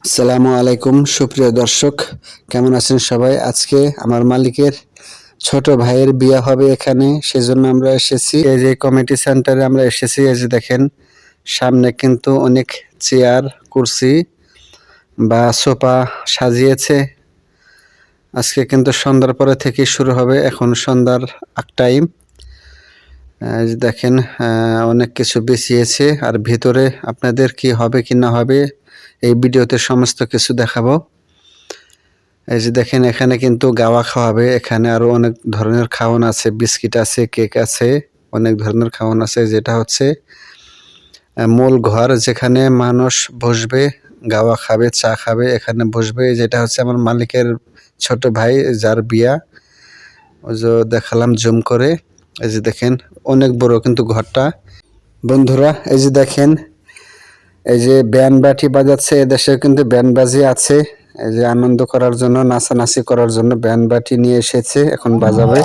আসসালামু আলাইকুম সুপ্রিয় দর্শক, কেমন আছেন সবাই? আজকে আমার মালিকের ছোট ভাইয়ের বিয়ে হবে এখানে, সেজন্য আমরা এসেছি। এই যে কমিটি সেন্টারে আমরা এসেছি। এই যে দেখেন, সামনে কিন্তু অনেক চেয়ার, কুরসি বা সোফা সাজিয়েছে। আজকে কিন্তু সন্ধ্যার পরে থেকে শুরু হবে, এখন সন্ধ্যার টাইম। এই যে দেখেন, অনেক কিছু বিছিয়েছে। আর ভিতরে আপনাদের কি হবে কি না হবে এই ভিডিওতে সমস্ত কিছু দেখাবো। এই যে দেখেন, এখানে কিন্তু গাওয়া খাওয়াবে। এখানে আরো অনেক ধরনের খাওয়ান আছে, বিস্কিট আছে, কেক আছে, অনেক ধরনের খাওয়ান আছে। যেটা হচ্ছে মূল ঘর, যেখানে মানুষ বসবে, গাওয়া খাবে, চা খাবে, এখানে বসবে। যেটা হচ্ছে আমার মালিকের ছোট ভাই, যার বিয়া। ওই যে দেখালাম জুম করে। এই যে দেখেন, অনেক বড় কিন্তু ঘরটা। বন্ধুরা, এই যে দেখেন, এই যে ব্যান্ড বাটি বাজাচ্ছে। এদেশে কিন্তু ব্যান্ড বাজি আছে। এই যে আনন্দ করার জন্য, নাচানাচি করার জন্য ব্যান্ড বাটি নিয়ে এসেছে, এখন বাজাবে।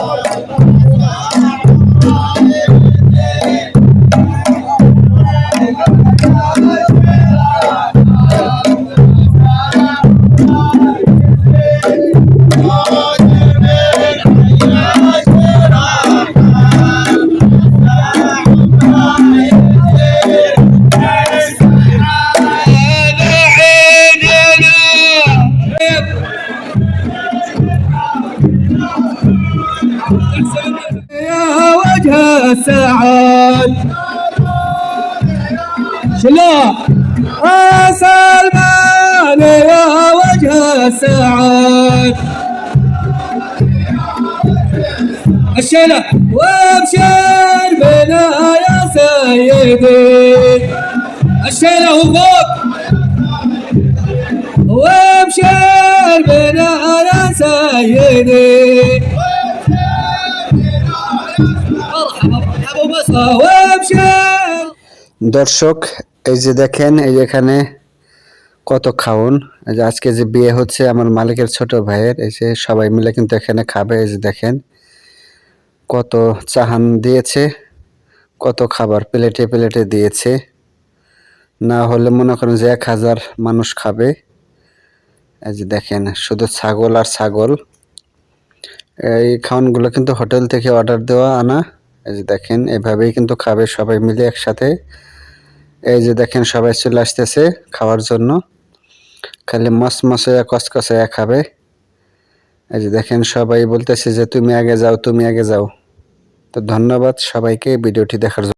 يا وجه السعاد شلا سلمان يا وجه السعاد الشلا وابشر بنا يا سيدي الشلا وفوق وابشر بنا يا سيدي দর্শক, এই যে দেখেন, এই এখানে কত খাওন। এই যে আজকে যে বিয়ে হচ্ছে আমার মালিকের ছোট ভাইয়ের, এই যে সবাই মিলে কিন্তু এখানে খাবে। এই যে দেখেন, কত চাহান দিয়েছে, কত খাবার প্লেটে প্লেটে দিয়েছে। না হলে মনে করেন যে 1000 মানুষ খাবে। এই যে দেখেন, শুধু ছাগল আর ছাগল। এই খাওয়ানগুলো কিন্তু হোটেল থেকে অর্ডার দেওয়া আনা। এই যে দেখেন, এভাবেই কিন্তু খাবে সবাই মিলে একসাথে। এই যে দেখেন, সবাই চলে আসতেছে খাওয়ার জন্য। খালি মসমসে কসকসে খাবে। এই যে দেখেন, সবাই বলতেছে যে তুমি আগে যাও, তুমি আগে যাও। তো ধন্যবাদ সবাইকে ভিডিওটি দেখার জন্য।